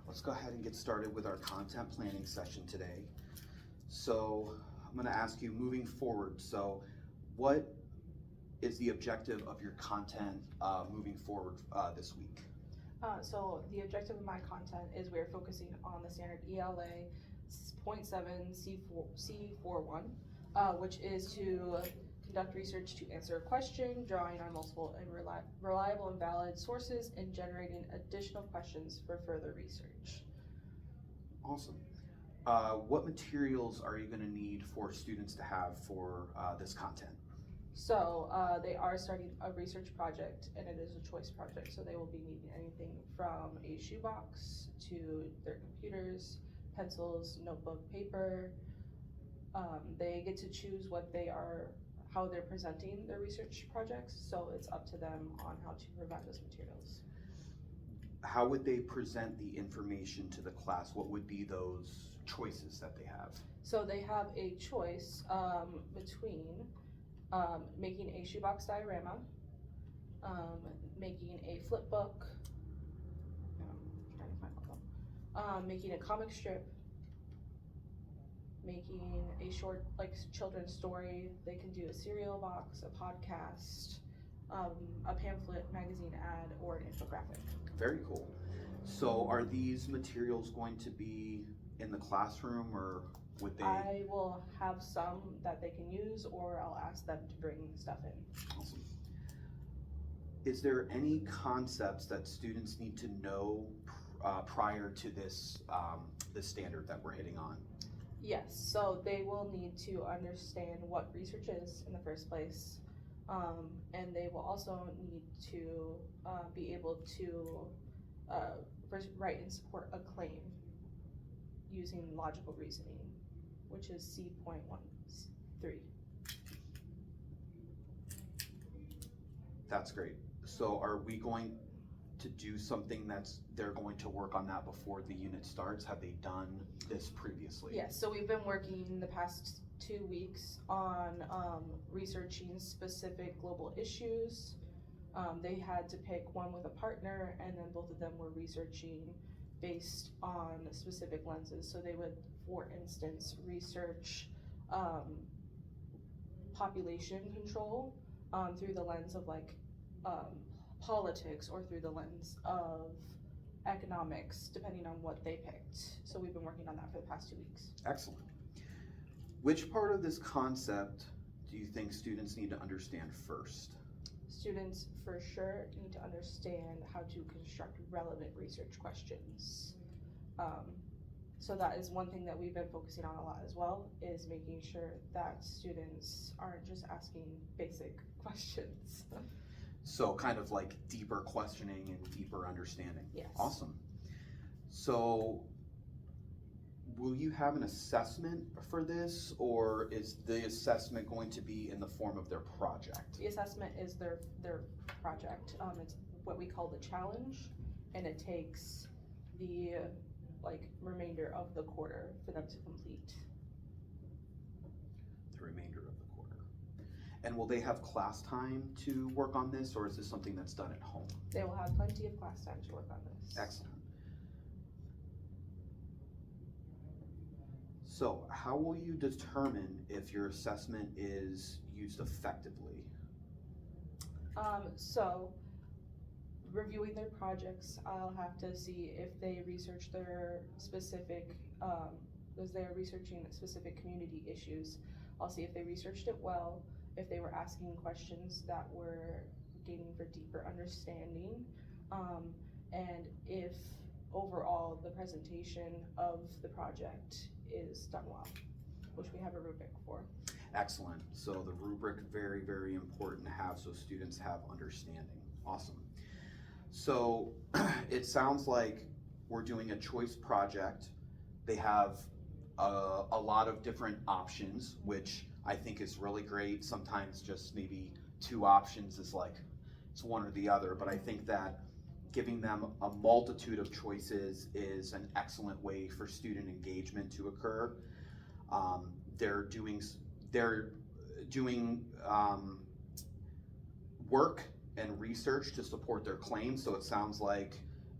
Let's go ahead and get started with our content planning session today. So I'm going to ask you moving forward. So what is the objective of your content moving forward this week? So the objective of my content is we're focusing on the standard ELA 0.7 C41, which is to conduct research to answer a question, drawing on multiple and reliable and valid sources, and generating additional questions for further research. Awesome. What materials are you going to need for students to have for this content? So they are starting a research project, and it is a choice project, so they will be needing anything from a shoebox to their computers, pencils, notebook, paper. They get to choose how they're presenting their research projects, so it's up to them on how to provide those materials. How would they present the information to the class? What would be those choices that they have? So they have a choice between making a shoebox diorama, making a flip book, trying to find one of them, making a comic strip, making a short children's story. They can do a cereal box, a podcast, a pamphlet, magazine ad, or an infographic. Very cool. So are these materials going to be in the classroom, or would they? I will have some that they can use, or I'll ask them to bring stuff in. Awesome. Is there any concepts that students need to know prior to this standard that we're hitting on? Yes, so they will need to understand what research is in the first place, and they will also need to be able to write and support a claim using logical reasoning, which is C.13. That's great. So are we going to do something they're going to work on that before the unit starts? Have they done this previously? Yes, so we've been working the past 2 weeks on researching specific global issues. They had to pick one with a partner, and then both of them were researching based on specific lenses. So they would, for instance, research population control through the lens of politics, or through the lens of economics, depending on what they picked. So we've been working on that for the past 2 weeks. Excellent. Which part of this concept do you think students need to understand first? Students for sure need to understand how to construct relevant research questions. So that is one thing that we've been focusing on a lot as well, is making sure that students aren't just asking basic questions. So kind of like deeper questioning and deeper understanding. Yes. Awesome. So will you have an assessment for this, or is the assessment going to be in the form of their project? The assessment is their project. It's what we call the challenge, and it takes the remainder of the quarter for them to complete. The remainder of the quarter. And will they have class time to work on this, or is this something that's done at home? They will have plenty of class time to work on this. Excellent. So how will you determine if your assessment is used effectively? So reviewing their projects, I'll have to see if they research their specific, because they're researching specific community issues. I'll see if they researched it well, if they were asking questions that were gaining for deeper understanding, and if overall the presentation of the project is done well, which we have a rubric for. Excellent. So the rubric, very, very important to have so students have understanding. Awesome. So it sounds like we're doing a choice project. They have a lot of different options, which I think is really great. Sometimes just maybe 2 options is it's one or the other, but I think that giving them a multitude of choices is an excellent way for student engagement to occur. They're doing work and research to support their claims, so it sounds like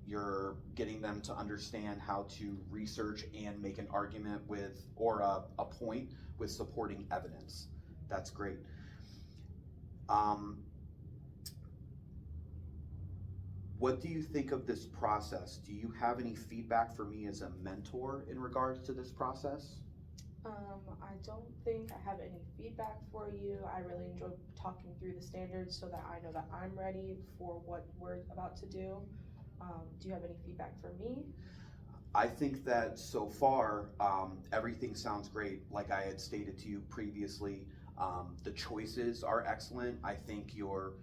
you're getting them to understand how to research and make an argument with, or a point with supporting evidence. That's great. What do you think of this process? Do you have any feedback for me as a mentor in regards to this process? I don't think I have any feedback for you. I really enjoy talking through the standards so that I know that I'm ready for what we're about to do. Do you have any feedback for me? I think that so far, everything sounds great. Like I had stated to you previously, the choices are excellent. I think your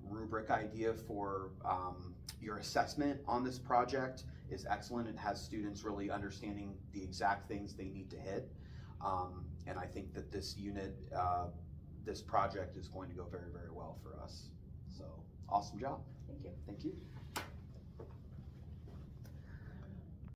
rubric idea for your assessment on this project is excellent. It has students really understanding the exact things they need to hit. And I think that this unit, this project is going to go very, very well for us. So awesome job. Thank you. Thank you.